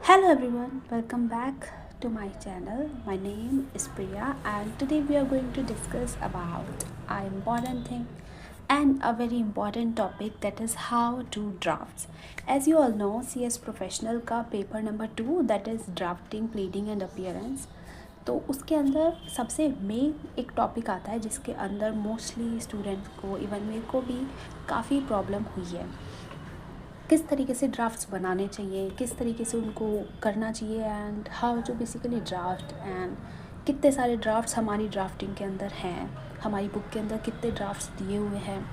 Hello everyone, welcome back to my channel. My name is Priya and today we are going to discuss about an important thing and a very important topic, that is how to drafts. As you all know, CS Professional का paper number 2 that is drafting, pleading and appearance, तो उसके अंदर सबसे main एक topic आता है जिसके अंदर मोस्टली स्टूडेंट्स को, इवन मेरे को भी काफ़ी प्रॉब्लम हुई है। किस तरीके से ड्राफ्ट्स बनाने चाहिए, किस तरीके से उनको करना चाहिए and how to basically draft, and कितने सारे ड्राफ्ट्स हमारी ड्राफ्टिंग के अंदर हैं, हमारी बुक के अंदर कितने ड्राफ्ट्स दिए हुए हैं,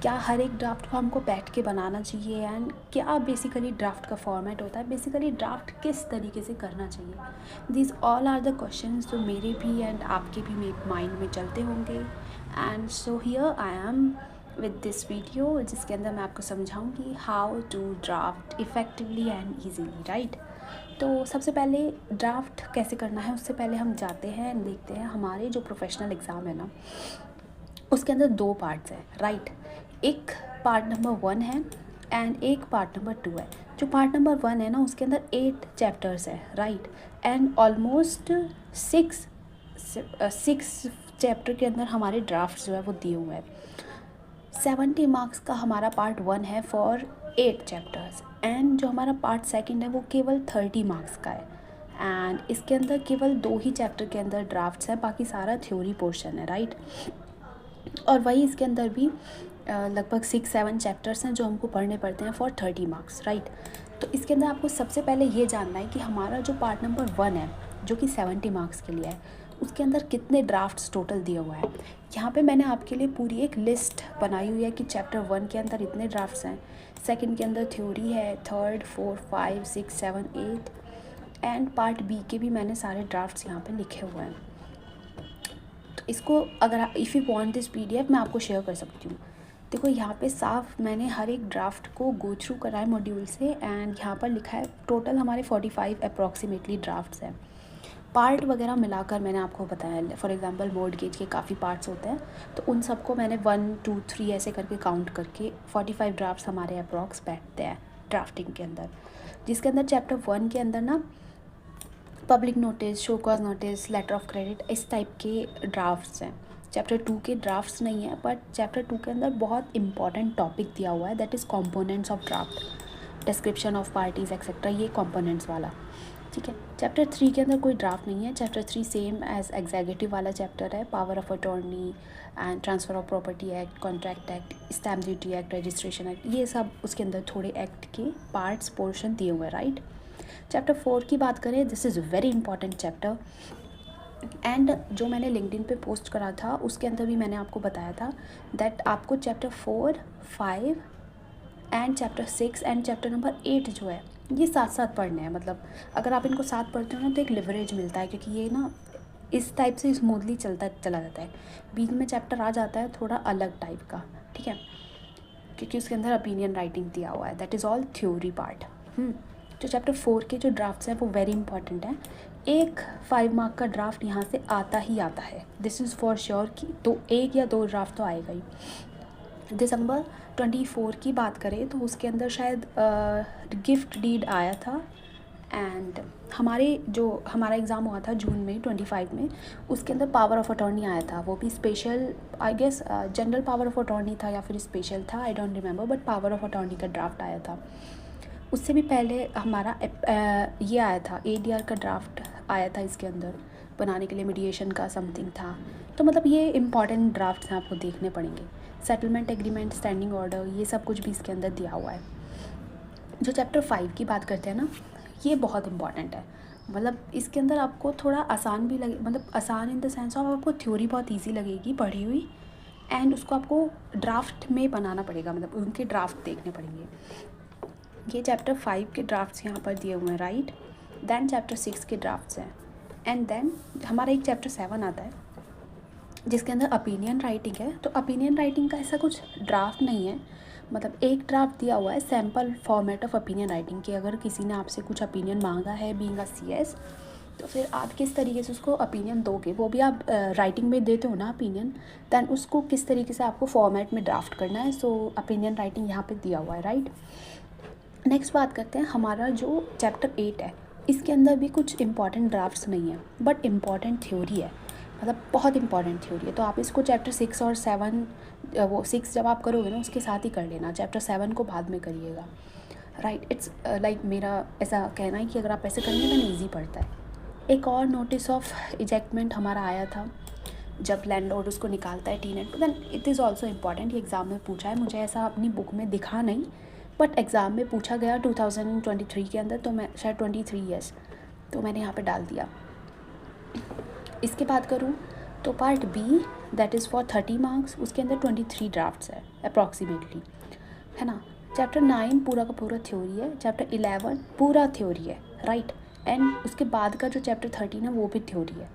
क्या हर एक ड्राफ्ट को हमको बैठ के बनाना चाहिए एंड क्या बेसिकली ड्राफ्ट का फॉर्मेट होता है, बेसिकली ड्राफ्ट किस तरीके से करना चाहिए। This all are the questions जो मेरे भी एंड आपके भी माइंड में चलते होंगे। And so here I am with this video जिसके अंदर मैं आपको समझाऊंगी how to draft effectively and easily, right. तो सबसे पहले ड्राफ्ट कैसे करना है उससे पहले हम जाते हैं एंड देखते हैं हमारे जो प्रोफेशनल एग्ज़ाम है ना, उसके अंदर 2 पार्ट्स हैं, राइट। एक पार्ट नंबर 1 है एंड एक पार्ट नंबर 2 है। जो पार्ट नंबर 1 है ना, उसके अंदर 8 चैप्टर्स है, राइट, एंड ऑलमोस्ट 6 चैप्टर के अंदर हमारे ड्राफ्ट जो है वो दिए हुए हैं। 70 मार्क्स का हमारा पार्ट 1 है फॉर 8 चैप्टर्स एंड जो हमारा पार्ट 2 है वो केवल 30 मार्क्स का है। एंड इसके अंदर केवल 2 ही चैप्टर के अंदर ड्राफ्ट्स है, बाकी सारा थ्योरी पोर्शन है, राइट। और वही इसके अंदर भी लगभग 6-7 चैप्टर्स हैं जो हमको पढ़ने पड़ते हैं फॉर 30 मार्क्स, राइट। तो इसके अंदर आपको सबसे पहले ये जानना है कि हमारा जो पार्ट नंबर 1 है जो कि 70 मार्क्स के लिए है, उसके अंदर कितने ड्राफ्ट्स टोटल दिया हुआ है। यहाँ पे मैंने आपके लिए पूरी एक लिस्ट बनाई हुई है कि चैप्टर 1 के अंदर इतने ड्राफ्ट्स हैं, सेकंड के अंदर थ्योरी है, थर्ड 4 5 6 7 8 एंड पार्ट बी के भी मैंने सारे ड्राफ्ट्स यहाँ पे लिखे हुए हैं। तो इसको अगर if you want this PDF मैं आपको शेयर कर सकती हूँ। देखो यहाँ पे साफ मैंने हर एक ड्राफ्ट को गो थ्रू करा है मॉड्यूल से एंड यहाँ पर लिखा है टोटल हमारे 45 अप्रॉक्सीमेटली ड्राफ्ट्स हैं। पार्ट वगैरह मिलाकर मैंने आपको बताया, फॉर एग्जांपल मॉर्गेज के काफ़ी पार्ट्स होते हैं, तो उन सबको मैंने 1 2 3 ऐसे करके काउंट करके 45 ड्राफ्ट्स हमारे अप्रॉक्स बैठते हैं ड्राफ्टिंग के अंदर। जिसके अंदर चैप्टर 1 के अंदर ना public notice, show cause notice, letter of credit, इस टाइप के ड्राफ्ट्स हैं। चैप्टर 2 के ड्राफ्ट्स नहीं है, बट चैप्टर 2 के अंदर बहुत इंपॉर्टेंट टॉपिक दिया हुआ है, that is components of draft, description of parties etcetera, ये कंपोनेंट्स वाला, ठीक है। चैप्टर 3 के अंदर कोई ड्राफ्ट नहीं है। चैप्टर 3 सेम एज एग्जीक्यूटिव वाला चैप्टर है, power of attorney and transfer of property act, contract act, stamp duty act, registration act, ये सब उसके अंदर थोड़े एक्ट के पार्ट्स पोर्शन दिए हुए हैं, राइट। चैप्टर 4 की बात करें, this is very important chapter and जो मैंने लिंक्डइन पे पोस्ट करा था उसके अंदर भी मैंने आपको बताया था दैट आपको chapter 4 5 and chapter 6 and chapter number 8 जो है ये साथ साथ पढ़ने हैं। मतलब अगर आप इनको साथ पढ़ते हो ना तो एक लिवरेज मिलता है, क्योंकि ये ना इस टाइप से स्मूथली चलता चला जाता है। बीच में चैप्टर आ जाता है थोड़ा अलग टाइप का, ठीक है, क्योंकि उसके अंदर ओपिनियन राइटिंग दिया हुआ है, that is all theory part. जो चैप्टर 4 के जो ड्राफ्ट्स हैं वो वेरी इंपॉर्टेंट हैं। एक 5 मार्क का ड्राफ्ट यहाँ से आता ही आता है, दिस इज़ फॉर श्योर कि तो 1 या 2 ड्राफ्ट तो आएगा ही। दिसंबर 24 की बात करें तो उसके अंदर शायद गिफ्ट डीड आया था एंड हमारा एग्ज़ाम हुआ था जून में 25 में, उसके अंदर पावर ऑफ अटॉर्नी आया था, वो भी special, I guess general power of attorney था या फिर स्पेशल था, I don't remember, but power of attorney का ड्राफ्ट आया था। उससे भी पहले हमारा ये आया था, ADR का ड्राफ्ट आया था इसके अंदर बनाने के लिए, मीडिएशन का समथिंग था। तो मतलब ये इंपॉर्टेंट ड्राफ्ट्स हैं, आपको देखने पड़ेंगे। सेटलमेंट एग्रीमेंट, स्टैंडिंग ऑर्डर, ये सब कुछ भी इसके अंदर दिया हुआ है। जो चैप्टर 5 की बात करते हैं ना, ये बहुत इंपॉर्टेंट है। मतलब इसके अंदर आपको थोड़ा आसान भी लगे, मतलब आसान इन द सेंस ऑफ आपको थ्योरी बहुत ईजी लगेगी पढ़ी हुई एंड उसको आपको ड्राफ्ट में बनाना पड़ेगा, मतलब उनके ड्राफ्ट देखने पड़ेंगे। ये चैप्टर 5 के ड्राफ्ट्स यहाँ पर दिए हुए हैं, राइट। देन चैप्टर 6 के ड्राफ्ट्स हैं एंड देन हमारा एक चैप्टर 7 आता है जिसके अंदर ओपिनियन राइटिंग है। तो ओपिनियन राइटिंग का ऐसा कुछ ड्राफ्ट नहीं है, मतलब एक ड्राफ्ट दिया हुआ है, sample format of opinion writing की। अगर किसी ने आपसे कुछ ओपिनियन मांगा है बीइंग अ CS, तो फिर आप किस तरीके से उसको ओपिनियन दोगे, वो भी आप राइटिंग में देते हो ना ओपिनियन, दैन उसको किस तरीके से आपको फॉर्मेट में ड्राफ्ट करना है। सो ओपिनियन राइटिंग यहाँ पे दिया हुआ है, राइट। नेक्स्ट बात करते हैं हमारा जो चैप्टर 8 है इसके अंदर भी कुछ इंपॉर्टेंट ड्राफ्ट्स नहीं है, बट इम्पॉर्टेंट थ्योरी है, मतलब बहुत इंपॉर्टेंट थ्योरी है। तो आप इसको चैप्टर 6 और 7, वो 6 जब आप करोगे ना उसके साथ ही कर लेना, चैप्टर 7 को बाद में करिएगा, राइट। इट्स लाइक मेरा ऐसा कहना है कि अगर आप ऐसे करेंगे तो ईजी पड़ता है। एक और नोटिस ऑफ इजेक्टमेंट हमारा आया था जब लैंडलॉर्ड उसको निकालता है टीनेट को, then it is also important. ये एग्ज़ाम में पूछा है, मुझे ऐसा अपनी बुक में दिखा नहीं, बट एग्ज़ाम में पूछा गया 2023 के अंदर, तो मैं शायद 23 ईयर्स, तो मैंने यहाँ पे डाल दिया। इसके बात करूँ तो part B that is for 30 marks, उसके अंदर 23 ड्राफ्ट्स है अप्रॉक्सीमेटली, है ना। चैप्टर 9 पूरा का पूरा थ्योरी है, चैप्टर 11 पूरा थ्योरी है, राइट। एंड उसके बाद का जो चैप्टर 13 है वो भी थ्योरी है।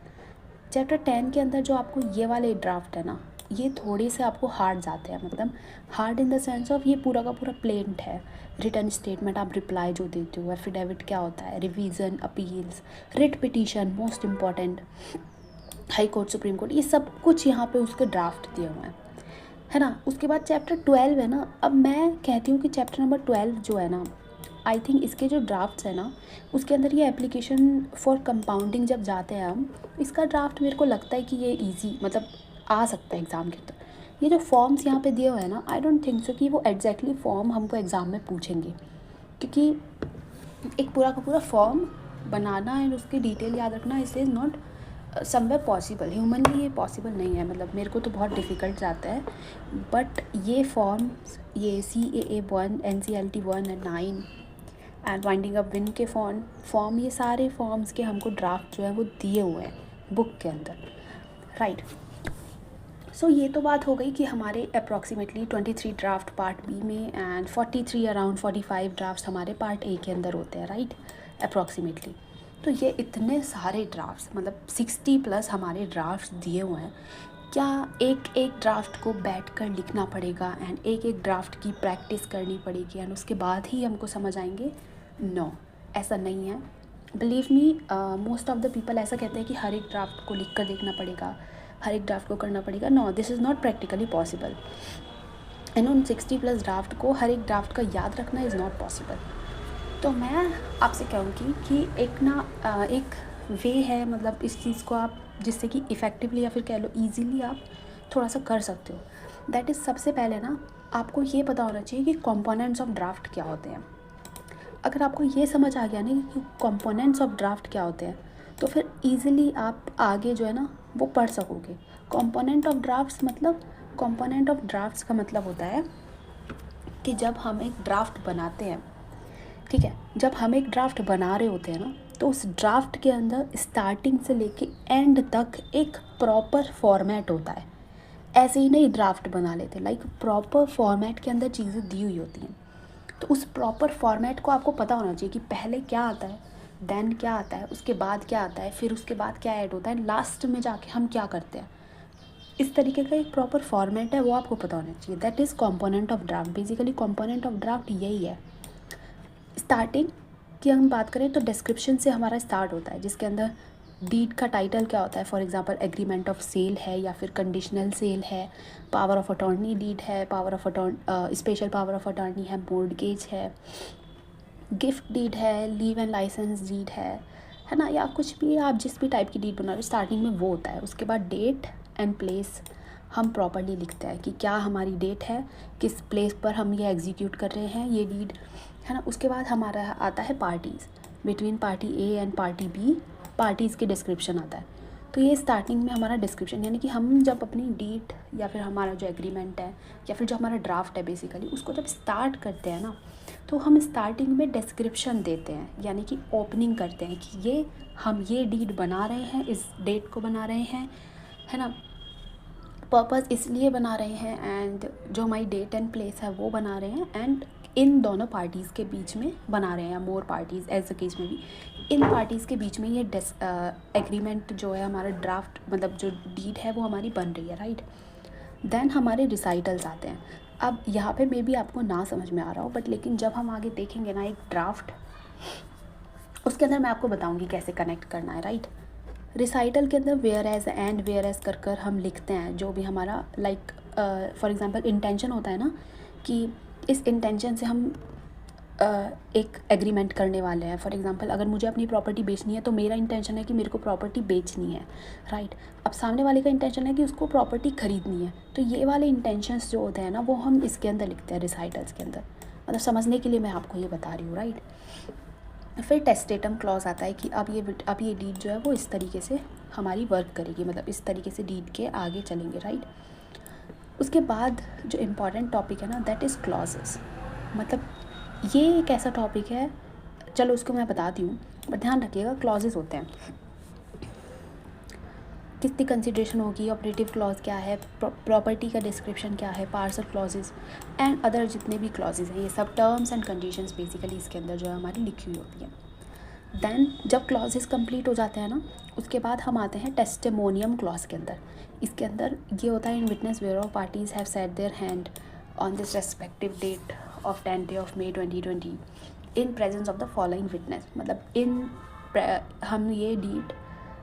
चैप्टर 10 के अंदर जो आपको ये वाले ड्राफ्ट है ना, ये थोड़े से आपको हार्ड जाते हैं, मतलब hard in the sense of ये पूरा का पूरा प्लेन्ट है। रिटर्न स्टेटमेंट, आप रिप्लाई जो देते हो, एफिडेविट क्या होता है, revision, appeals, writ petition, most important, high court, supreme court, ये सब कुछ यहाँ पे उसके ड्राफ्ट दिए हुए हैं, है ना। उसके बाद चैप्टर 12 है ना, अब मैं कहती हूँ कि चैप्टर नंबर 12 जो है ना, आई थिंक इसके जो ड्राफ्ट्स है ना, उसके अंदर ये एप्लीकेशन फॉर कंपाउंडिंग जब जाते हैं हम, इसका ड्राफ्ट मेरे को लगता है कि ये इजी मतलब आ सकता है एग्ज़ाम के अंदर। ये जो फॉर्म्स यहाँ पे दिए हुए हैं ना, आई डोंट थिंक सो कि वो एग्जैक्टली फॉर्म हमको एग्ज़ाम में पूछेंगे, क्योंकि एक पूरा का पूरा फॉर्म बनाना एंड उसकी डिटेल याद रखना इस is not somewhere possible, humanly ये पॉसिबल नहीं है, मतलब मेरे को तो बहुत डिफ़िकल्ट जाता है। बट ये फॉर्म्स, ये CAA 1, NCLT 1 and 9 and winding up win के फॉर्म, ये सारे फॉर्म्स के हमको ड्राफ्ट जो है वो दिए हुए हैं बुक के अंदर, राइट। सो ये तो बात हो गई कि हमारे अप्रॉक्सीमेटली 23 ड्राफ्ट पार्ट बी में एंड 43 अराउंड 45 ड्राफ्ट हमारे पार्ट ए के अंदर होते हैं, राइट, अप्रॉक्सीमेटली। तो ये इतने सारे ड्राफ्ट्स, मतलब 60+ हमारे ड्राफ्ट्स दिए हुए हैं। क्या एक एक ड्राफ्ट को बैठ कर लिखना पड़ेगा एंड एक एक ड्राफ्ट की प्रैक्टिस करनी पड़ेगी एंड उसके बाद ही हमको समझ आएंगे? नो, ऐसा नहीं है। Believe me, most of the people ऐसा कहते हैं कि हर एक ड्राफ्ट को लिख कर देखना पड़ेगा, हर एक ड्राफ्ट को करना पड़ेगा। No, this is not practically possible. And उन 60+ ड्राफ्ट को हर एक ड्राफ्ट का याद रखना इज़ नॉट पॉसिबल। तो मैं आपसे कहूँगी कि एक वे है, मतलब इस चीज़ को आप जिससे कि इफ़ेक्टिवली या फिर कह लो ईजीली आप थोड़ा सा कर सकते हो। दैट इज़, सबसे पहले ना आपको ये पता होना चाहिए कि कंपोनेंट्स ऑफ ड्राफ्ट क्या होते हैं। अगर आपको ये समझ आ गया ना कि कंपोनेंट्स ऑफ ड्राफ्ट क्या होते हैं, तो फिर ईज़िली आप आगे जो है ना वो पढ़ सकोगे। कंपोनेंट ऑफ ड्राफ्ट्स का मतलब होता है कि जब हम एक ड्राफ्ट बनाते हैं, ठीक है, जब हम एक ड्राफ्ट बना रहे होते हैं ना, तो उस ड्राफ्ट के अंदर स्टार्टिंग से लेके एंड तक एक प्रॉपर फॉर्मेट होता है। ऐसे ही नहीं ड्राफ्ट बना लेते, लाइक प्रॉपर फॉर्मेट के अंदर चीज़ें दी हुई होती हैं। तो उस प्रॉपर फॉर्मेट को आपको पता होना चाहिए कि पहले क्या आता है, देन क्या आता है, उसके बाद क्या आता है, फिर उसके बाद क्या ऐड होता है, लास्ट में जाके हम क्या करते हैं। इस तरीके का एक प्रॉपर फॉर्मेट है, वो आपको पता होना चाहिए। That is component of draft. Basically component of draft यही है। स्टार्टिंग की हम बात करें तो डिस्क्रिप्शन से हमारा स्टार्ट होता है, जिसके अंदर डीड का टाइटल क्या होता है, for example agreement of sale है या फिर कंडीशनल सेल है, पावर ऑफ अटॉर्नी डीड है, स्पेशल पावर ऑफ अटॉर्नी है, मॉर्गेज है, गिफ्ट डीड है, लीव एंड लाइसेंस डीड है ना, या कुछ भी आप जिस भी टाइप की डीड बना रहे हो स्टार्टिंग में वो होता है। उसके बाद डेट एंड प्लेस हम प्रॉपर्ली लिखते हैं कि क्या हमारी डेट है, किस प्लेस पर हम ये एग्जीक्यूट कर रहे हैं ये डीड, है ना। उसके बाद हमारा आता है parties, between party A and party B parties के डिस्क्रिप्शन आता है। तो ये स्टार्टिंग में हमारा डिस्क्रिप्शन, यानी कि हम जब अपनी डीड या फिर हमारा जो एग्रीमेंट है या फिर जो हमारा ड्राफ्ट है बेसिकली उसको जब स्टार्ट करते हैं ना, तो हम स्टार्टिंग में डिस्क्रिप्शन देते हैं, यानी कि ओपनिंग करते हैं कि हम ये डीड बना रहे हैं, इस डेट को बना रहे हैं, है ना, पर्पस इसलिए बना रहे हैं, एंड जो हमारी डेट एंड प्लेस है वो बना रहे हैं, एंड इन दोनों पार्टीज़ के बीच में बना रहे हैं, या मोर पार्टीज़ एज द केस में भी, इन पार्टीज़ के बीच में ये एग्रीमेंट जो है हमारा ड्राफ्ट, मतलब जो डीड है वो हमारी बन रही है, राइट। देन हमारे रिसाइटल्स आते हैं। अब यहाँ पे मे बी आपको ना समझ में आ रहा हो, बट लेकिन जब हम आगे देखेंगे ना एक ड्राफ्ट, उसके अंदर मैं आपको बताऊँगी कैसे कनेक्ट करना है, राइट। रिसाइटल के अंदर whereas and whereas कर हम लिखते हैं जो भी हमारा, लाइक फॉर एग्जांपल इंटेंशन होता है ना, कि इस इंटेंशन से हम एक एग्रीमेंट करने वाले हैं। फॉर एग्जांपल अगर मुझे अपनी प्रॉपर्टी बेचनी है तो मेरा इंटेंशन है कि मेरे को प्रॉपर्टी बेचनी है, राइट। अब सामने वाले का इंटेंशन है कि उसको प्रॉपर्टी ख़रीदनी है। तो ये वाले इंटेंशंस जो होते हैं ना वो हम इसके अंदर लिखते हैं, रिसाइटल्स के अंदर। मतलब समझने के लिए मैं आपको ये बता रही हूँ, राइट। फिर टेस्टेटम क्लॉज आता है कि अब ये डीड जो है वो इस तरीके से हमारी वर्क करेगी, मतलब इस तरीके से डीड के आगे चलेंगे, राइट। उसके बाद जो इम्पॉर्टेंट टॉपिक है ना दैट इज़ क्लॉजेस। मतलब ये एक ऐसा टॉपिक है, चलो उसको मैं बताती हूँ, बट ध्यान रखिएगा क्लॉजेस होते हैं, कितनी कंसिडरेशन होगी, ऑपरेटिव क्लॉज क्या है, प्रॉपर्टी का डिस्क्रिप्शन क्या है, पार्सल क्लॉजेस एंड अदर जितने भी क्लॉजेस हैं, ये सब टर्म्स एंड कंडीशंस बेसिकली इसके अंदर जो है हमारी लिखी हुई होती है। देन जब क्लॉजेस कंप्लीट हो जाते हैं ना उसके बाद हम आते हैं टेस्टिमोनियम क्लॉज के अंदर। इसके अंदर ये होता है in witness whereof parties have set their hand on this respective date of 10th of May 2020 in presence of the following witness. मतलब हम ये डीड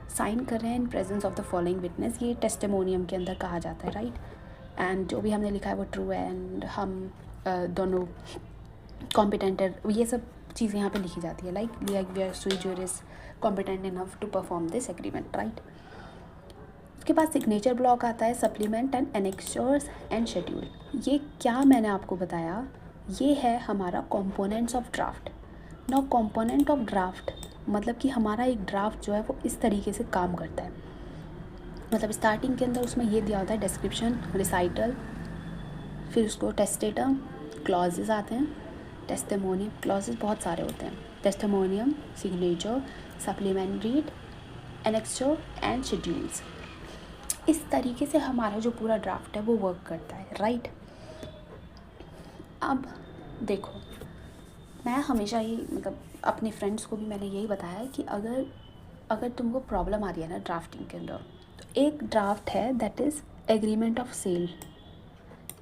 साइन कर रहे हैं in presence of the following witness, ये testimonium के अंदर कहा जाता है, राइट। एंड जो भी हमने लिखा है वो ट्रू है एंड हम दोनों कॉम्पिटेंट है, ये सब चीज़ें यहाँ पे लिखी जाती है, like we are sui juris competent enough to perform this agreement, right. उसके बाद सिग्नेचर ब्लॉक आता है, supplement and annexures and schedule. ये क्या मैंने आपको बताया, ये है हमारा components of draft. Now component of draft मतलब कि हमारा एक ड्राफ्ट जो है वो इस तरीके से काम करता है। मतलब स्टार्टिंग के अंदर उसमें ये दिया होता है डिस्क्रिप्शन, रिसाइटल, फिर उसको टेस्टेटम, क्लॉजेस आते हैं, टेस्टिमोनियम, क्लॉजेस बहुत सारे होते हैं, testimonium, signature, supplementary, annexure and schedules. इस तरीके से हमारा जो पूरा ड्राफ्ट है वो वर्क करता है, राइट। अब देखो मैं हमेशा ही मतलब अपने फ्रेंड्स को भी मैंने यही बताया है कि अगर तुमको प्रॉब्लम आ रही है ना ड्राफ्टिंग के अंदर, तो एक ड्राफ्ट है that is agreement of sale,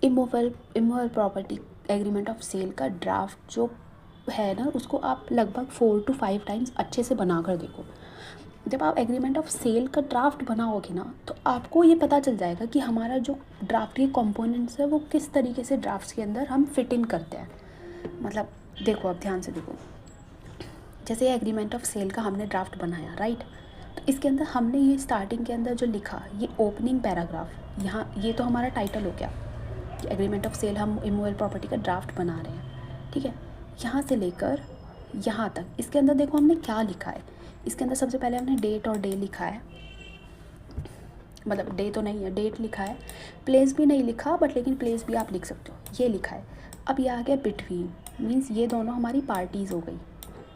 immovable property agreement of sale का ड्राफ्ट जो है ना उसको आप लगभग 4 to 5 टाइम्स अच्छे से बना कर देखो। जब आप एग्रीमेंट ऑफ सेल का ड्राफ्ट बनाओगे ना तो आपको ये पता चल जाएगा कि हमारा जो ड्राफ्ट के कंपोनेंट्स है वो किस तरीके से ड्राफ्ट्स के अंदर हम फिट इन करते हैं। मतलब देखो, अब ध्यान से देखो, जैसे एग्रीमेंट ऑफ सेल का हमने ड्राफ्ट बनाया, राइट। तो इसके अंदर हमने ये स्टार्टिंग के अंदर जो लिखा, ये ओपनिंग पैराग्राफ, यहाँ ये तो हमारा टाइटल हो गया कि एग्रीमेंट ऑफ सेल हम इमूवेबल प्रॉपर्टी का ड्राफ्ट बना रहे हैं, ठीक है। यहाँ से लेकर यहाँ तक इसके अंदर देखो हमने क्या लिखा है। इसके अंदर सबसे पहले हमने डेट और डे लिखा है, मतलब डे तो नहीं है, डेट लिखा है, प्लेस भी नहीं लिखा बट लेकिन प्लेस भी आप लिख सकते हो, ये लिखा है। अब ये आ गया बिटवीन, मीन्स ये दोनों हमारी पार्टीज़ हो गई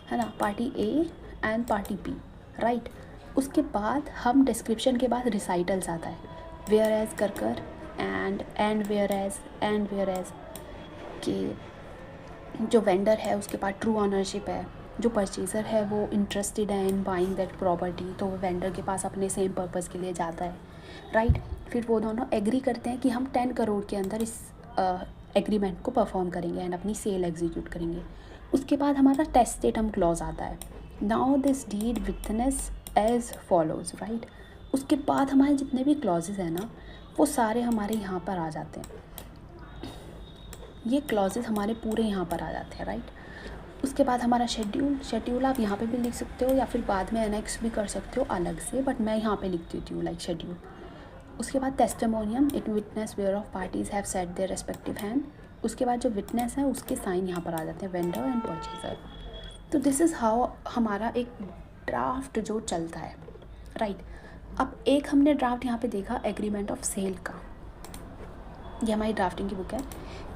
है ना, party A and party B, right. उसके बाद हम डिस्क्रिप्शन के बाद रिसाइटल्स आता है, वेयर एज कर एंड वेयर एज कि जो वेंडर है उसके पास ट्रू ऑनरशिप है, जो परचेज़र है वो इंटरेस्टेड है इन बाइंग दैट प्रॉपर्टी, तो वो वेंडर के पास अपने सेम पर्पज़ के लिए जाता है, राइट। फिर वो दोनों एग्री करते हैं कि हम 10 करोड़ के अंदर इस एग्रीमेंट को परफॉर्म करेंगे एंड अपनी सेल एग्जीक्यूट करेंगे। उसके बाद हमारा टेस्टेटम क्लॉज आता है, now this deed witness as follows, right. उसके बाद हमारे जितने भी क्लॉजेज हैं ना वो सारे हमारे यहाँ पर आ जाते हैं, ये क्लॉजेज हमारे पूरे यहाँ पर आ जाते हैं, राइट। उसके बाद हमारा शेड्यूल आप यहाँ पे भी लिख सकते हो या फिर बाद में एनेक्स भी कर सकते हो अलग से, बट मैं यहाँ पे लिख देती हूँ लाइक शेड्यूल। उसके बाद testimonium, it witness whereof parties have set their respective hand. उसके बाद जो विटनेस है उसके साइन यहाँ पर आ जाते हैं, वेंडर एंड परचेज़र। तो दिस इज़ हाउ हमारा एक ड्राफ्ट जो चलता है, राइट। अब एक हमने ड्राफ्ट यहाँ पे देखा एग्रीमेंट ऑफ सेल का, ये हमारी ड्राफ्टिंग की बुक है,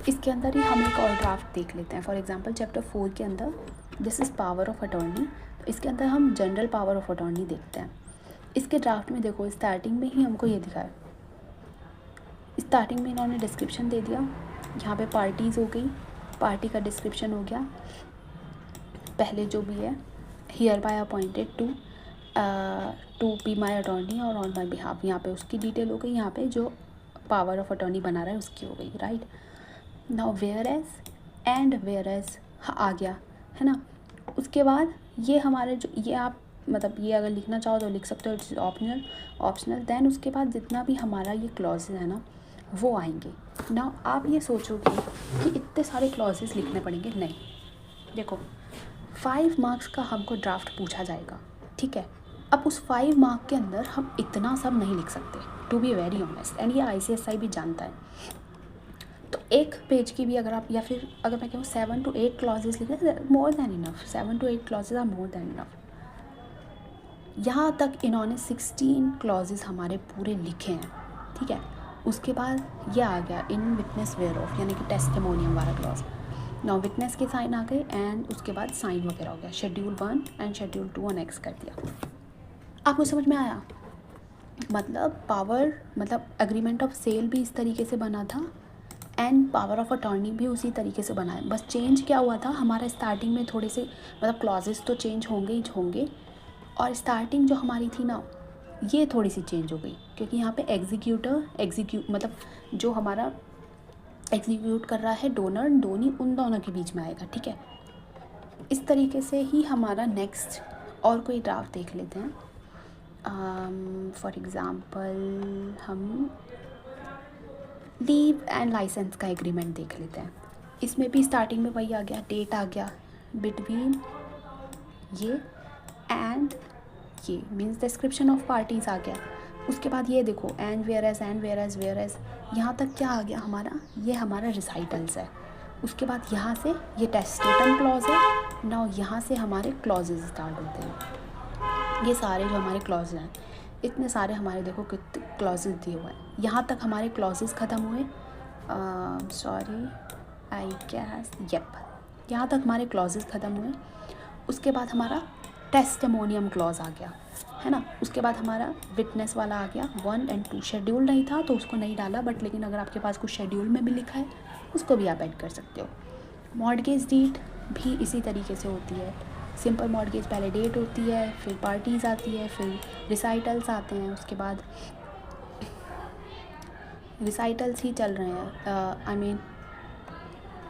इसके अंदर ही हम एक और ड्राफ्ट देख लेते हैं। फॉर एग्जांपल चैप्टर 4 के अंदर this is power of attorney, तो इसके अंदर हम जनरल पावर ऑफ अटॉर्नी देखते हैं। इसके ड्राफ्ट में देखो स्टार्टिंग में ही हमको ये दिखा है, स्टार्टिंग में इन्होंने डिस्क्रिप्शन दे दिया, यहाँ पे पार्टीज़ हो गई, पार्टी का डिस्क्रिप्शन हो गया, पहले जो भी है hereby appointed to be my attorney और ऑन माई बिहाफ, यहाँ पे उसकी डिटेल हो गई, यहाँ पे जो पावर ऑफ अटॉर्नी बना रहा है उसकी हो गई, राइट। नाउ वेयर एज आ गया है ना। उसके बाद ये हमारे जो ये आप मतलब ये अगर लिखना चाहो तो लिख सकते हो, इट्स ऑप्शनल। देन उसके बाद जितना भी हमारा ये क्लॉजेज है ना वो आएंगे। ना आप ये सोचोगे कि इतने सारे क्लॉजेस लिखने पड़ेंगे, नहीं, देखो 5 मार्क्स का हमको ड्राफ्ट पूछा जाएगा, ठीक है। अब उस 5 मार्क के अंदर हम इतना सब नहीं लिख सकते, to be very honest, and ये ICSI भी जानता है। तो एक पेज की भी अगर आप, या फिर अगर मैं कहूँ 7 to 8 क्लॉजेज लिखे, more than enough, 7 to 8 clauses are more than enough. यहाँ तक इन्होंने 16 क्लॉजेज हमारे पूरे लिखे हैं, ठीक है। उसके बाद ये आ गया इन विटनेस वेयर ऑफ, यानी कि टेस्टिमोनियम वाला क्लॉज। नौ विटनेस के साइन आ गए, एंड उसके बाद साइन वगैरह हो गया, शेड्यूल 1 एंड शेड्यूल 2 अनेक्स कर दिया। आपको समझ में आया? मतलब पावर, मतलब एग्रीमेंट ऑफ सेल भी इस तरीके से बना था, एंड पावर ऑफ अटॉर्नी भी उसी तरीके से बना है। बस चेंज क्या हुआ था हमारा, स्टार्टिंग में थोड़े से, मतलब क्लॉजेस तो चेंज होंगे ही होंगे, और स्टार्टिंग जो हमारी थी ना, ये थोड़ी सी चेंज हो गई, क्योंकि यहाँ पे एग्जीक्यूट मतलब जो हमारा एग्जीक्यूट कर रहा है डोनर डोनी, उन दोनों के बीच में आएगा, ठीक है। इस तरीके से ही हमारा नेक्स्ट और कोई ड्राफ्ट देख लेते हैं। फॉर एग्ज़ाम्पल हम लीव एंड लाइसेंस का एग्रीमेंट देख लेते हैं। इसमें भी स्टार्टिंग में वही आ गया, डेट आ गया बिटवीन ये एंड ये, मीन्स डिस्क्रिप्शन ऑफ पार्टीज़ आ गया। उसके बाद ये देखो एंड वेयर एज, यहाँ तक क्या आ गया हमारा, ये हमारा रिसाइटल्स है। उसके बाद यहाँ से ये टेस्टेटम क्लॉज है ना, यहाँ से हमारे क्लॉजेज स्टार्ट होते हैं। ये सारे जो हमारे क्लॉज हैं, इतने सारे हमारे देखो कितने क्लॉजेज दिए हुए हैं। यहाँ तक हमारे क्लॉजेज ख़त्म हुए, सॉरी आई गेस, येप, यहाँ तक हमारे क्लॉजेज ख़त्म हुए। उसके बाद हमारा टेस्टिमोनियम क्लॉज आ गया, है ना। उसके बाद हमारा विटनेस वाला आ गया 1 and 2। शेड्यूल नहीं था तो उसको नहीं डाला, बट लेकिन अगर आपके पास कुछ शेड्यूल में भी लिखा है उसको भी आप ऐड कर सकते हो। मॉर्गेज डीड भी इसी तरीके से होती है। सिंपल मॉर्गेज पहले डेट होती है, फिर पार्टीज़ आती है, फिर रिसाइटल्स आते हैं। उसके बाद रिसाइटल्स ही चल रहे हैं, आई मीन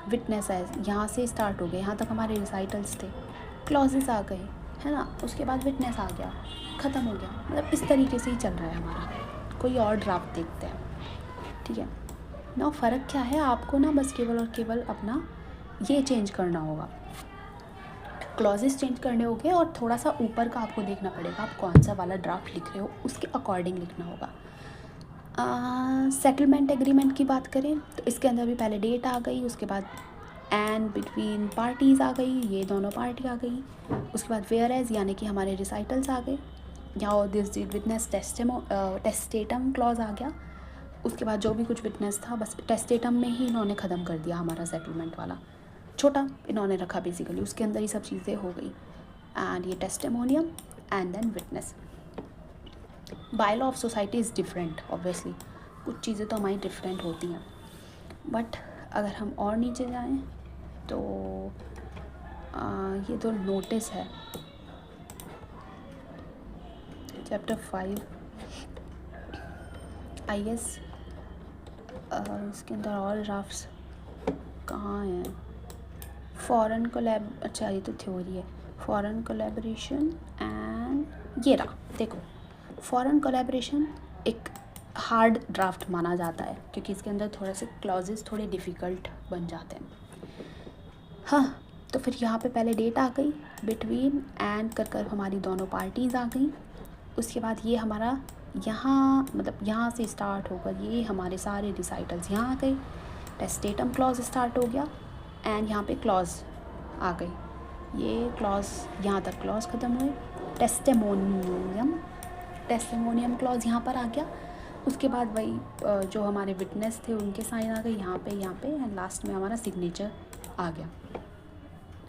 विटनेस है, यहाँ से स्टार्ट हो गए, यहाँ तक हमारे रिसाइटल्स थे, क्लॉजेस आ गए, है ना। उसके बाद विटनेस आ गया, ख़त्म हो गया। मतलब इस तरीके से ही चल रहा है हमारा। कोई और ड्राफ्ट देखते हैं, ठीक है ना। फ़र्क क्या है, आपको ना बस केवल और केवल अपना ये चेंज करना होगा, क्लॉजेस चेंज करने होंगे, और थोड़ा सा ऊपर का आपको देखना पड़ेगा, आप कौन सा वाला ड्राफ्ट लिख रहे हो उसके अकॉर्डिंग लिखना होगा। सेटलमेंट एग्रीमेंट की बात करें तो इसके अंदर भी पहले डेट आ गई, उसके बाद एंड बिटवीन पार्टीज़ आ गई, ये दोनों पार्टी आ गई। उसके बाद वेयर एज, यानी कि हमारे रिसाइटल्स आ गए, या दिस डीड विटनेस टेस्टेटम क्लॉज आ गया। उसके बाद जो भी कुछ विटनेस था बस टेस्टेटम में ही इन्होंने ख़त्म कर दिया हमारा सेटलमेंट वाला, छोटा इन्होंने रखा बेसिकली, उसके अंदर ही सब चीज़ें हो गई। एंड ये testimonium and then witness. Bylaw of society is different, obviously कुछ चीज़ें तो हमारी डिफरेंट होती हैं, बट अगर हम और नीचे जाएं तो ये तो नोटिस है, चैप्टर 5 आई गेस। इसके अंदर और ड्राफ्ट्स कहाँ हैं? फॉरेन कोलैब, अच्छा ये तो थ्योरी है, फॉरेन कोलैबोरेशन एंड ये रहा। देखो फॉरेन कोलैबोरेशन एक हार्ड ड्राफ्ट माना जाता है, क्योंकि इसके अंदर थोड़े से क्लॉजेस थोड़े डिफ़िकल्ट बन जाते हैं। हाँ, तो फिर यहाँ पे पहले डेट आ गई, बिटवीन एंड कर हमारी दोनों पार्टीज़ आ गई। उसके बाद ये हमारा यहाँ, मतलब यहाँ से स्टार्ट होकर ये हमारे सारे रिसाइटल्स यहाँ आ गए, टेस्टेटम क्लॉज स्टार्ट हो गया, एंड यहाँ पे क्लॉज आ गई, ये क्लॉज यहाँ तक क्लॉज ख़त्म हुए। टेस्टिमोनियम क्लॉज यहाँ पर आ गया। उसके बाद वही जो हमारे विटनेस थे उनके साइन आ गए यहाँ पे, एंड लास्ट में हमारा सिग्नेचर आ गया।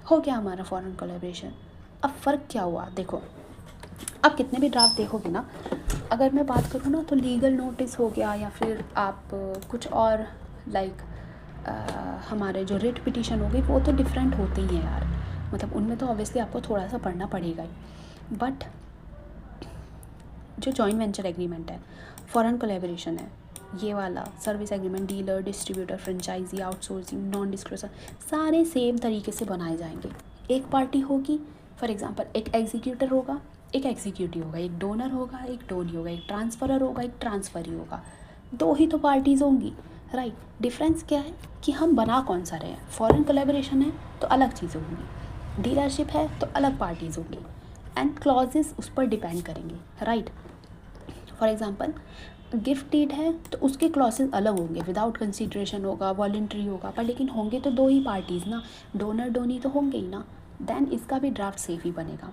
हो गया हमारा फॉरेन कोलैबोरेशन। अब फ़र्क क्या हुआ, देखो आप कितने भी ड्राफ्ट देखोगे ना, अगर मैं बात करूँ ना तो लीगल नोटिस हो गया, या फिर आप कुछ और लाइक हमारे जो रिट पिटीशन हो गई, वो तो डिफरेंट होते ही हैं यार, मतलब उनमें तो ऑब्वियसली आपको थोड़ा सा पढ़ना पड़ेगा ही। बट जो जॉइंट वेंचर एग्रीमेंट है, फॉरेन कोलैबोरेशन है, ये वाला service agreement, dealer, distributor, franchisee, outsourcing, non disclosure, सारे सेम तरीके से बनाए जाएंगे। एक पार्टी होगी, फॉर एग्जांपल एक एग्जीक्यूटर होगा, एक एग्जीक्यूटिव होगा, एक डोनर होगा, एक डोनी होगा, एक ट्रांसफरर होगा, एक ट्रांसफरी होगा, दो ही तो पार्टीज़ होंगी, राइट। डिफरेंस क्या है कि हम बना कौन सा रहे हैं। फॉरेन कोलैबोरेशन है तो अलग चीज़ें होंगी, डीलरशिप है तो अलग पार्टीज़ होंगी एंड क्लॉजेस उस पर डिपेंड करेंगे, right. For example gift deed है तो उसके क्लॉजेस अलग होंगे, विदाउट कंसिडरेशन होगा, वॉलंटरी होगा, पर लेकिन होंगे तो दो ही पार्टीज़ ना, डोनर डोनी तो होंगे ही ना, देन इसका भी ड्राफ्ट सेफ ही बनेगा।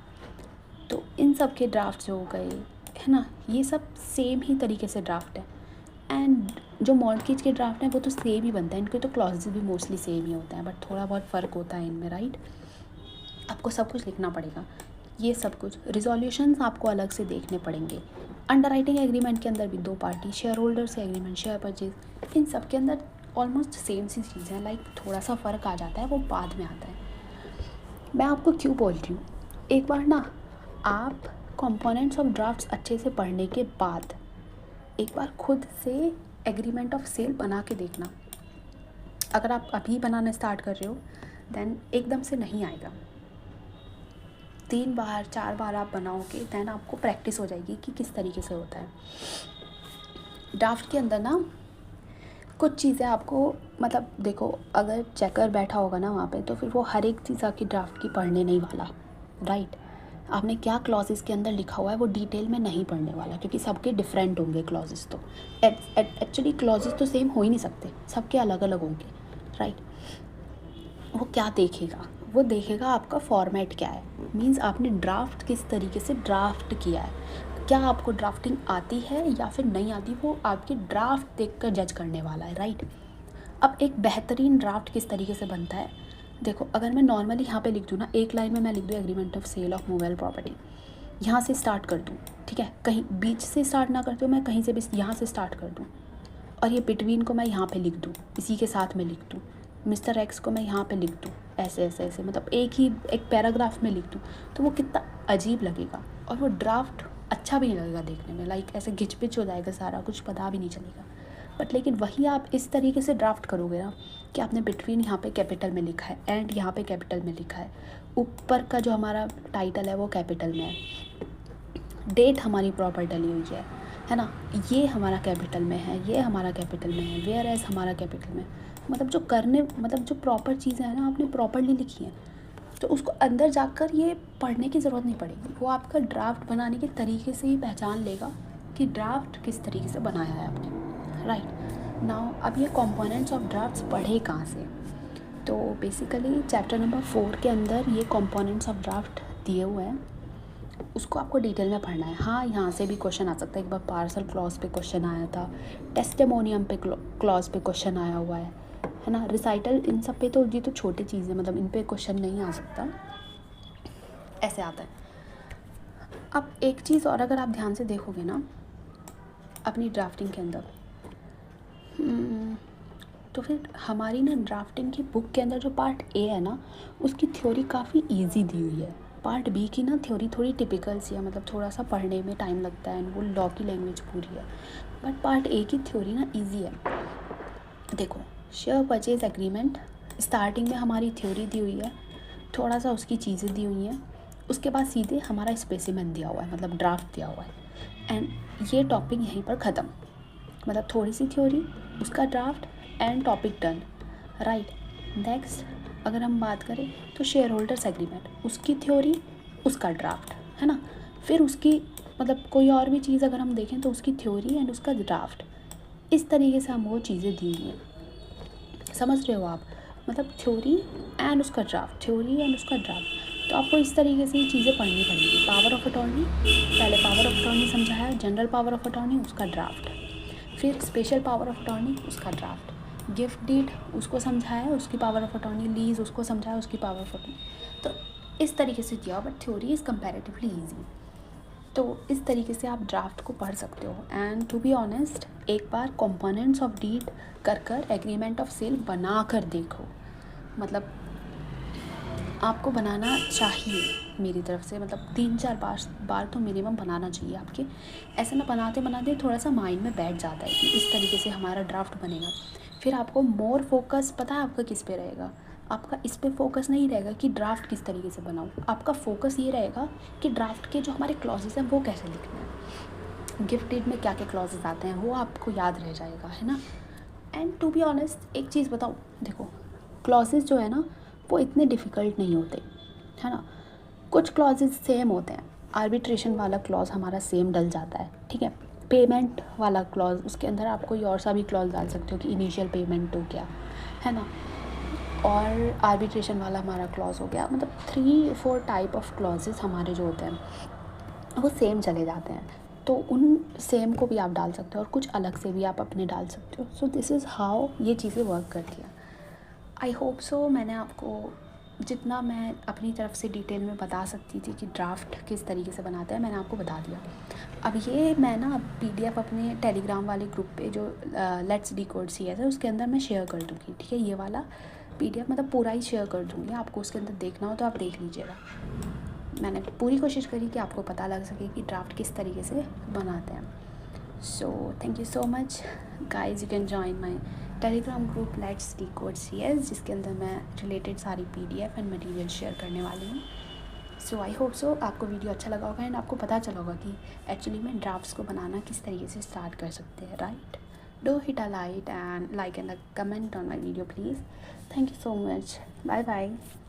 तो इन सब के ड्राफ्ट जो हो गए है ना, ये सब सेम ही तरीके से ड्राफ्ट है। एंड जो मॉर्गेज के ड्राफ्ट हैं वो तो सेम ही बनता है, इनके तो क्लॉजेस भी मोस्टली सेम ही होते हैं, बट थोड़ा बहुत फ़र्क होता है इनमें, राइट। आपको सब कुछ लिखना पड़ेगा, ये सब कुछ रिजोल्यूशंस आपको अलग से देखने पड़ेंगे। अंडरराइटिंग एग्रीमेंट के अंदर भी दो पार्टी, शेयर होल्डर से एग्रीमेंट, शेयर परचेज, इन सब के अंदर ऑलमोस्ट सेम सी चीज़ है, लाइक थोड़ा सा फ़र्क आ जाता है, वो बाद में आता है। मैं आपको क्यों बोल रही हूँ, एक बार ना आप कंपोनेंट्स ऑफ ड्राफ्ट्स अच्छे से पढ़ने के बाद एक बार खुद से एग्रीमेंट ऑफ सेल बना के देखना। अगर आप अभी बनाना स्टार्ट कर रहे हो देन एकदम से नहीं आएगा, 3 बार 4 बार आप बनाओगे देन आपको प्रैक्टिस हो जाएगी कि किस तरीके से होता है। ड्राफ्ट के अंदर ना कुछ चीज़ें आपको, मतलब देखो अगर चेकर बैठा होगा ना वहाँ पे, तो फिर वो हर एक चीज़ आपकी ड्राफ्ट की पढ़ने नहीं वाला, राइट। आपने क्या क्लॉजेस के अंदर लिखा हुआ है वो डिटेल में नहीं पढ़ने वाला, क्योंकि सबके डिफरेंट होंगे क्लॉजेस। तो एक्चुअली क्लॉजेस तो सेम हो ही नहीं सकते, सबके अलग अलग होंगे, राइट। वो क्या देखेगा, वो देखेगा आपका फॉर्मेट क्या है, मींस आपने ड्राफ्ट किस तरीके से ड्राफ्ट किया है, क्या आपको ड्राफ्टिंग आती है या फिर नहीं आती, वो आपकी ड्राफ्ट देखकर जज करने वाला है, राइट। अब एक बेहतरीन ड्राफ्ट किस तरीके से बनता है, देखो अगर मैं नॉर्मली यहाँ पे लिख दूँ ना, एक लाइन में मैं लिख दूँ agreement of sale of mobile property, यहाँ से स्टार्ट कर दूँ, ठीक है, कहीं बीच से स्टार्ट ना करते हो, मैं कहीं से भी यहाँ से स्टार्ट कर दूँ, और ये बिटवीन को मैं यहाँ पे लिख दूँ, इसी के साथ में लिख दूँ, मिस्टर एक्स को मैं यहाँ पे लिख दूँ, ऐसे ऐसे ऐसे, मतलब एक पैराग्राफ में लिख दूँ, तो वो कितना अजीब लगेगा, और वो ड्राफ्ट अच्छा भी नहीं लगेगा देखने में, लाइक ऐसे घिच पिच हो जाएगा, सारा कुछ पता भी नहीं चलेगा। बट लेकिन वही आप इस तरीके से ड्राफ्ट करोगे ना कि आपने बिटवीन यहाँ पे कैपिटल में लिखा है, एंड यहाँ पे कैपिटल में लिखा है, ऊपर का जो हमारा टाइटल है वो कैपिटल में है, डेट हमारी प्रॉपर डली हुई है ना, ये हमारा कैपिटल में है, ये हमारा कैपिटल में है, वेयर एज हमारा कैपिटल में, मतलब जो प्रॉपर चीज़ें हैं ना आपने प्रॉपरली लिखी हैं, तो उसको अंदर जाकर ये पढ़ने की ज़रूरत नहीं पड़ेगी, वो आपका ड्राफ्ट बनाने के तरीके से ही पहचान लेगा कि ड्राफ्ट किस तरीके से बनाया है आपने, राइट। नाउ अब ये कंपोनेंट्स ऑफ ड्राफ्ट्स पढ़े कहाँ से, तो बेसिकली चैप्टर नंबर 4 के अंदर ये कंपोनेंट्स ऑफ ड्राफ्ट दिए हुए हैं, उसको आपको डिटेल में पढ़ना है। हाँ, यहाँ से भी क्वेश्चन आ सकता है, एक बार पार्सल क्लॉज पे क्वेश्चन आया था, टेस्टिमोनियम पे क्लॉज पे क्वेश्चन आया हुआ है ना, रिसाइटल, इन सब पे तो ये तो छोटी चीज़ है, मतलब इन पे क्वेश्चन नहीं आ सकता, ऐसे आता है। अब एक चीज़ और अगर आप ध्यान से देखोगे ना अपनी ड्राफ्टिंग के अंदर, तो फिर हमारी ना ड्राफ्टिंग की बुक के अंदर जो पार्ट ए है ना उसकी थ्योरी काफ़ी इजी दी हुई है, पार्ट बी की ना थ्योरी थोड़ी टिपिकल सी है, मतलब थोड़ा सा पढ़ने में टाइम लगता है, वो लॉ की लैंग्वेज पूरी है, बट पार्ट ए की थ्योरी ना इजी है। देखो शेयर परचेज एग्रीमेंट स्टार्टिंग में हमारी थ्योरी दी हुई है, थोड़ा सा उसकी चीज़ें दी हुई हैं, उसके बाद सीधे हमारा स्पेसिमेन दिया हुआ है, मतलब ड्राफ्ट दिया हुआ है, एंड ये टॉपिक यहीं पर ख़त्म, मतलब थोड़ी सी थ्योरी, उसका draft and topic done, right. Next अगर हम बात करें तो शेयर होल्डर्स एग्रीमेंट, उसकी थ्योरी, उसका ड्राफ्ट, है ना, फिर उसकी मतलब कोई और भी चीज़ अगर हम देखें तो उसकी थ्योरी एंड उसका ड्राफ्ट, इस तरीके से हम वो चीज़ें दी हुई हैं, समझ रहे हो आप, मतलब थ्योरी एंड उसका ड्राफ्ट, थ्योरी एंड उसका ड्राफ्ट, तो आपको इस तरीके से ये चीज़ें पढ़नी पड़ेंगी। पावर ऑफ अटॉर्नी, पहले पावर ऑफ अटॉर्नी समझाया, जनरल पावर ऑफ अटॉर्नी उसका ड्राफ्ट, फिर स्पेशल पावर ऑफ अटॉर्नी उसका ड्राफ्ट, गिफ्ट डीड उसको समझाया उसकी पावर ऑफ अटॉर्नी, लीज उसको समझाया उसकी पावर ऑफ अटॉर्नी, तो इस तरीके से किया, but theory is comparatively easy, तो इस तरीके से आप ड्राफ्ट को पढ़ सकते हो। एंड टू बी ऑनेस्ट एक बार कंपोनेंट्स ऑफ डीड कर एग्रीमेंट ऑफ सेल बना कर देखो, मतलब आपको बनाना चाहिए मेरी तरफ से, मतलब 3-4 बार तो मिनिमम बनाना चाहिए आपके, ऐसे ना बनाते बनाते थोड़ा सा माइंड में बैठ जाता है कि इस तरीके से हमारा ड्राफ्ट बनेगा, फिर आपको मोर फोकस पता है आपका किस पे रहेगा, आपका इस पे फोकस नहीं रहेगा कि ड्राफ्ट किस तरीके से बनाऊँ, आपका फोकस ये रहेगा कि ड्राफ्ट के जो हमारे क्लॉजेस हैं वो कैसे लिखने हैं, गिफ्ट डीड में क्या क्या क्लॉजेस आते हैं वो आपको याद रह जाएगा, है ना। एंड टू बी ऑनेस्ट एक चीज़ बताऊँ, देखो क्लॉजेस जो है ना वो इतने डिफ़िकल्ट नहीं होते, है ना। कुछ क्लॉजेज सेम होते हैं, आर्बिट्रेशन वाला क्लॉज हमारा सेम डल जाता है, ठीक है। पेमेंट वाला क्लॉज, उसके अंदर आप कोई और सा भी क्लॉज डाल सकते हो कि इनिशियल पेमेंट हो गया, है ना। और आर्बिट्रेशन वाला हमारा क्लॉज हो गया, मतलब 3-4 टाइप ऑफ क्लॉजेज हमारे जो होते हैं वो सेम चले जाते हैं। तो उन सेम को भी आप डाल सकते हो और कुछ अलग से भी आप अपने डाल सकते हो। सो दिस इज़ हाउ ये चीज़ें वर्क करती हैं। आई होप सो मैंने आपको जितना मैं अपनी तरफ से डिटेल में बता सकती थी कि ड्राफ्ट किस तरीके से बनाते हैं, मैंने आपको बता दिया। अब ये मैं ना PDF अपने टेलीग्राम वाले ग्रुप पे जो लेट्स डिकोड CS है उसके अंदर मैं शेयर कर दूँगी, ठीक है। ये वाला PDF मतलब पूरा ही शेयर कर दूँगी, आपको उसके अंदर देखना हो तो आप देख लीजिएगा। मैंने पूरी कोशिश करी कि आपको पता लग सके कि ड्राफ्ट किस तरीके से बनाते हैं। So thank you so much guys, you can join my Telegram group let's decode CS, जिसके अंदर मैं रिलेटेड सारी PDF एंड मटेरियल शेयर करने वाली हूँ। सो आई होप सो आपको वीडियो अच्छा लगा होगा एंड आपको पता चला होगा कि एक्चुअली में ड्राफ्ट्स को बनाना किस तरीके से स्टार्ट कर सकते हैं, right. Do hit a like and a comment on my video please. Thank you so much. Bye bye.